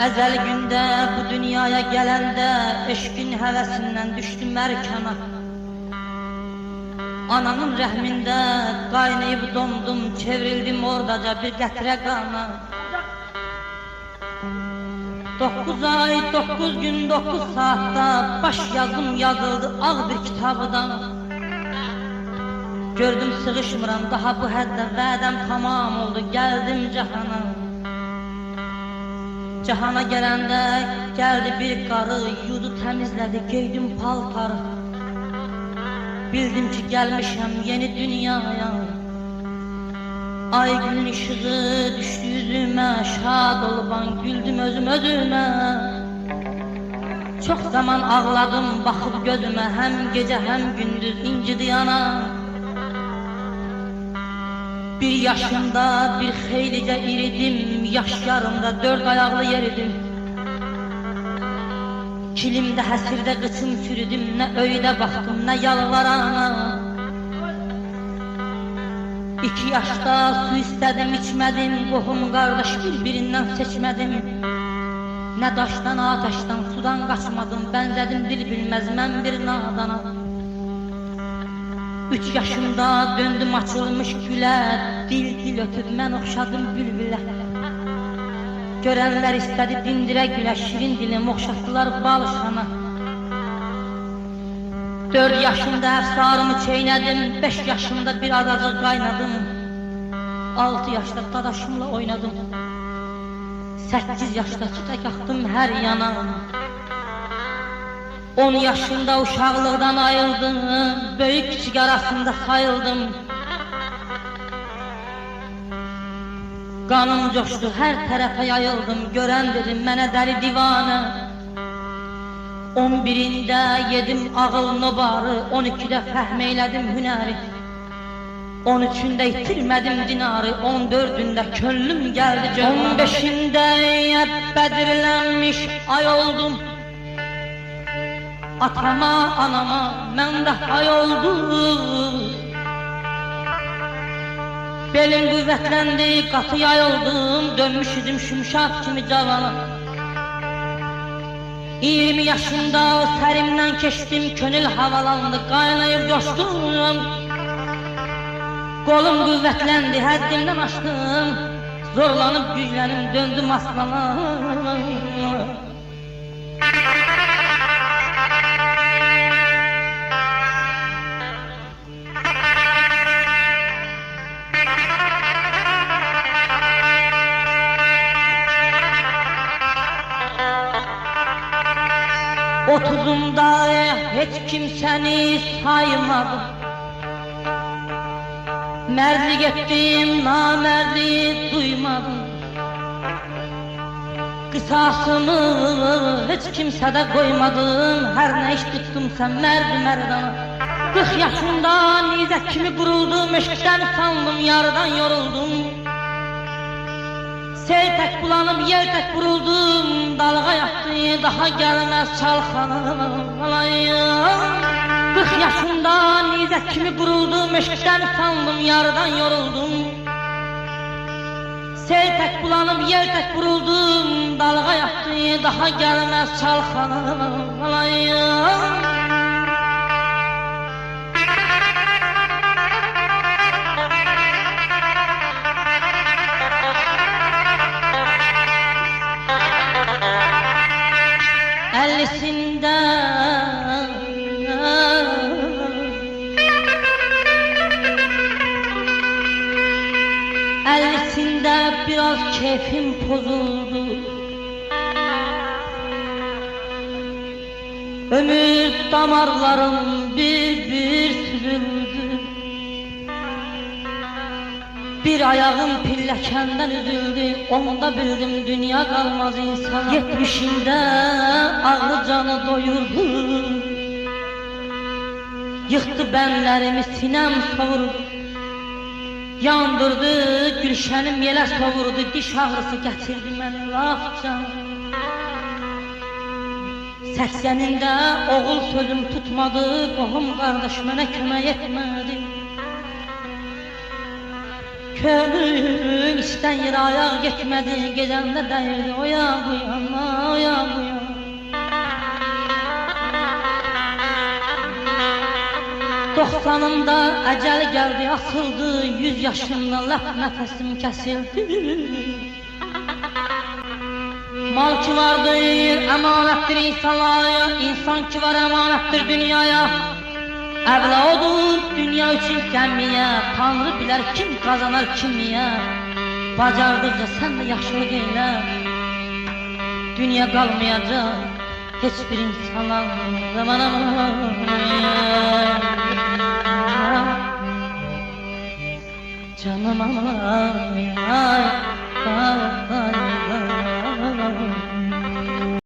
Əzəl gündə bu dünyaya gələndə eşqin həvəsindən düşdüm mərkana. Ananın rəhmində qaynayıb dondum, çevrildim oradaca bir qətrə qana. 9 ay, 9 gün, 9 saatda baş yazım yazıldı ağ bir kitabıdan. Gördüm sığışmıram daha bu həddə, vədəm tamam oldu, gəldim cahana. Cahana gələndə gəldi bir qarı, yudu təmizlədi, geydim paltarı. Bildim ki gəlmişəm yeni dünyaya. Ay gün ışığı düşdü yüzümə, şad olubam, güldüm özüm özümə. Çox zaman ağladım baxıb gözümə, həm gecə həm gündüz incidi yana. Bir yaşımda bir xeylicə iridim, yaş yarımda 4 ayaqlı yeridim. Kilimdə həsirdə qıçım sürüdüm, nə öydə baxdım, nə yalvarana. 2 yaşda su istədim, içmədim, qohum qardaş bir-birindən seçmədim. Nə daşdan, ateşdən, sudan qaçmadım, bənzədim dil bilməz mən bir nadana. 3 yaşımda döndüm açılmış gülə, dil ötüb mən oxşadım bülbülə. Görənlər istədi dindirə gülə, şirin dilim oxşatdılar balışana. 4 yaşımda əfsarımı çeynədim, 5 yaşımda bir adacıq qaynadım. 6 yaşda dadaşımla oynadım, 8 yaşda tütək axdım hər yana. 10 yaşında uşaqlıqdan ayıldım, böyük küçük arasında sayıldım. Qanım coşdu, hər tərəfə yayıldım, görən dedim mənə dəli divanə. 11-ində yedim ağıl nobarı, 12-də fəhm eylədim hünəri. 13-ündə itirmədim dinarı, 14-ündə könlüm gəldi cəvana. 15-ində bədirlənmiş ay oldum, atama, anama mən də hay oldum. Belim qüvvətləndi, qatı yay oldum, dönmüş idim şümşaq kimi cavana. 20 yaşında sərimdən keçdim, könül havalandı, qaynayıb coşdum. Qolum qüvvətləndi, həddimdən aşdım, zorlanıb güclənim, döndüm aslana. Otuzumda heç kimsəni saymadım, mərdlik etdim, namərdlik duymadım. Qisasımı heç kimsədə qoymadım, hər nə iş tutdumsa mərd mərdana. 40 yaşında nizə kimi quruldum, eşqdən sandım, yarıdan yoruldum. Sel tək bulanıb, yer tək vuruldum, dalğa yatdı, daha gəlməz çalxalayım. 40 yaşında nizə kimi quruldum, eşqdən sandım, yarıdan yoruldum. Sel tək bulanıb, yer tək vuruldum, dalğa yatdı, daha gəlməz çalxalayım. Ellisinde biraz keyfim pozuldu, ömür damarlarım bir süzüldü. Bir ayağım pilləkəndən üzüldü, onda bildim dünya qalmaz insan. 70'inde ağrı canı doyurdu, yıktı benlerimi sinem savurdu. Yandırdı gülşənim yelə savurdu, diş ağrısı gətirdi məni laf can. 80'inde oğul sözüm tutmadı, qohum qardaş mənə kömək etmədi. Könül işten yere ayağa gitmedi, gecemde değildi oya bu yana, oya bu yana. Doksanımda ecel geldi, asıldı, 100 yaşımda laf nefesim kesildi. Mal ki vardır, emanettir insanlara, insan ki var emanettir dünyaya. Evladım dünya için gelmeye, Tanrı bilir kim kazanır kimiye. Bacardıkça sen de yaşlılık eyle, dünya kalmayacak hiçbir insana. Zaman aman canım aman ya.